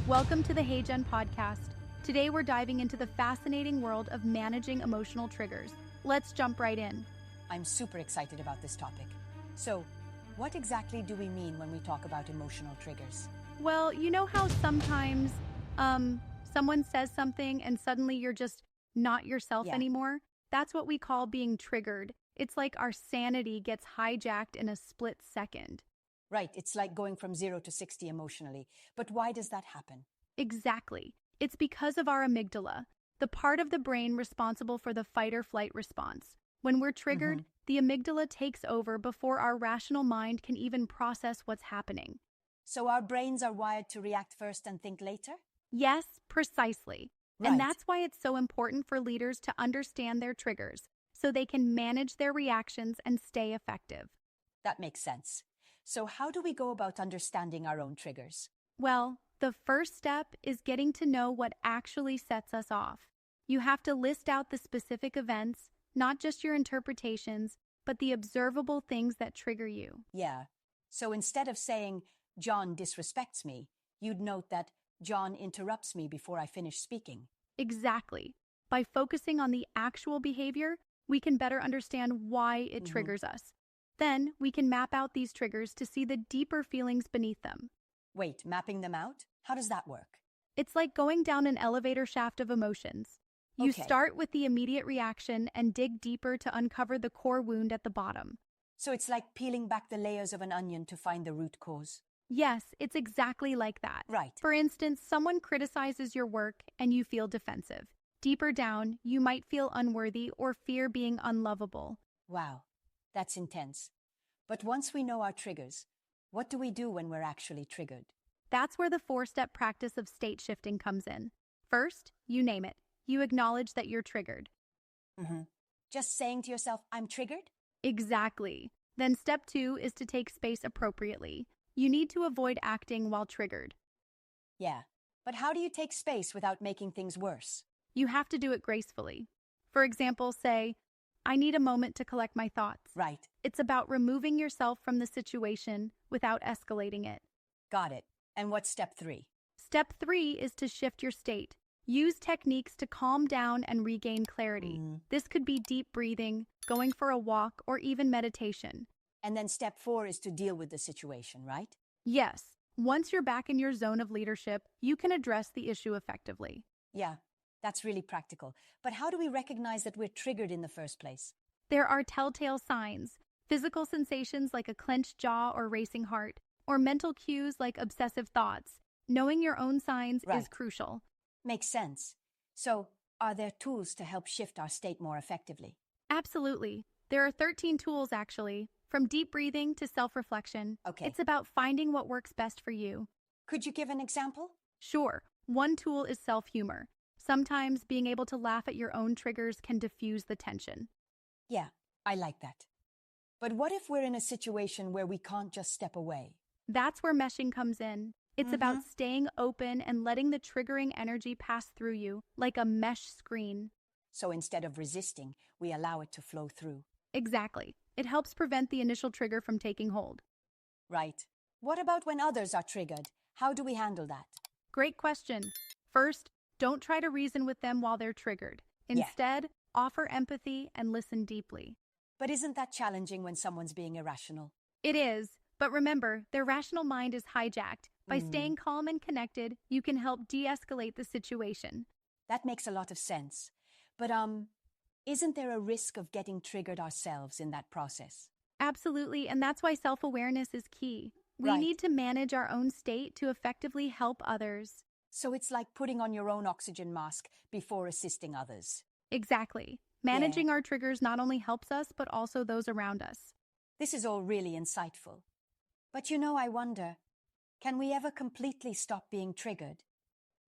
Welcome to the Hey Jen podcast. Today we're diving into the fascinating world of managing emotional triggers. Let's jump right in. I'm super excited about this topic. So, what exactly do we mean when we talk about emotional triggers? Well, you know how sometimes someone says something and suddenly you're just not yourself Yeah, anymore? That's what we call being triggered. It's like our sanity gets hijacked in a split second. right. It's like going from 0 to 60 emotionally. But why does that happen? Exactly. It's because of our amygdala, the part of the brain responsible for the fight or flight response. When we're hmm triggered, the amygdala takes over before our rational mind can even process what's happening. So, our brains are wired to react first and think later? Yes, precisely. And Right. that's why it's so important for leaders to understand their triggers so they can manage their reactions and stay effective. That makes sense. So, how do we go about understanding our own triggers? Well, the first step is getting to know what actually sets us off. You have to list out the specific events, not just your interpretations, but the observable things that trigger you. Yeah. So, instead of saying, John disrespects me, you'd note that John interrupts me before I finish speaking. Exactly. By focusing on the actual behavior, we can better understand why it hmm triggers us. Then we can map out these triggers to see the deeper feelings beneath them. Wait, mapping them out? How does that work? It's like going down an elevator shaft of emotions. You Okay. start with the immediate reaction and dig deeper to uncover the core wound at the bottom. So it's like peeling back the layers of an onion to find the root cause. Yes, it's exactly like that. Right. For instance, someone criticizes your work and you feel defensive. Deeper down, you might feel unworthy or fear being unlovable. Wow, that's intense. But once we know our triggers, what do we do when we're actually triggered? That's where the four-step practice of state shifting comes in. First, you name it. You acknowledge that you're triggered. hmm Just saying to yourself, I'm triggered? Exactly. Then step two is to take space appropriately. You need to avoid acting while triggered. Yeah. But how do you take space without making things worse? You have to do it gracefully. For example, say, I need a moment to collect my thoughts. Right. It's about removing yourself from the situation without escalating it. Got it. And what's step 3? Step three is to shift your state. Use techniques to calm down and regain clarity. Mm. This could be deep breathing, going for a walk, or even meditation. And then step 4 is to deal with the situation, right? Yes, once you're back in your zone of leadership, you can address the issue effectively. Yeah, that's really practical. But how do we recognize that we're triggered in the first place? There are telltale signs, physical sensations like a clenched jaw or racing heart, or mental cues like obsessive thoughts. Knowing your own signs is Right. crucial. Makes sense. So, are there tools to help shift our state more effectively? Absolutely. There are 13 tools actually, from deep breathing to self-reflection. Okay. It's about finding what works best for you. Could you give an example? Sure, one tool is self-humor. Sometimes being able to laugh at your own triggers can diffuse the tension. Yeah, I like that. But what if we're in a situation where we can't just step away? That's where meshing comes in. It's about staying open and letting the triggering energy pass through you, like a mesh screen. So instead of resisting, we allow it to flow through. Exactly. It helps prevent the initial trigger from taking hold. Right. What about when others are triggered? How do we handle that? Great question. First, don't try to reason with them while they're triggered. Yeah. Instead, offer empathy and listen deeply. But isn't that challenging when someone's being irrational? It is, but remember, their rational mind is hijacked. By staying calm and connected, you can help de-escalate the situation. That makes a lot of sense. But, isn't there a risk of getting triggered ourselves in that process? Absolutely, and that's why self-awareness is key. We Right. need to manage our own state to effectively help others. So it's like putting on your own oxygen mask before assisting others. Exactly. Managing our triggers not only helps us, but also those around us. This is all really insightful. But I wonder, can we ever completely stop being triggered?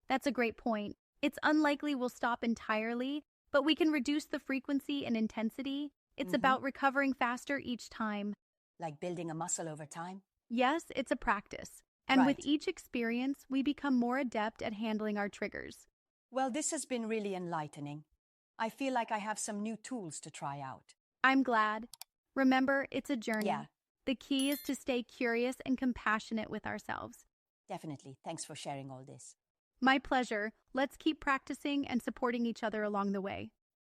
That's a great point. It's unlikely we'll stop entirely, but we can reduce the frequency and intensity. It's about recovering faster each time. Like building a muscle over time? Yes, it's a practice. And with Right. each experience, we become more adept at handling our triggers. Well, this has been really enlightening. I feel like I have some new tools to try out. I'm glad. Remember, it's a journey. Yeah. The key is to stay curious and compassionate with ourselves. Definitely. Thanks for sharing all this. My pleasure. Let's keep practicing and supporting each other along the way.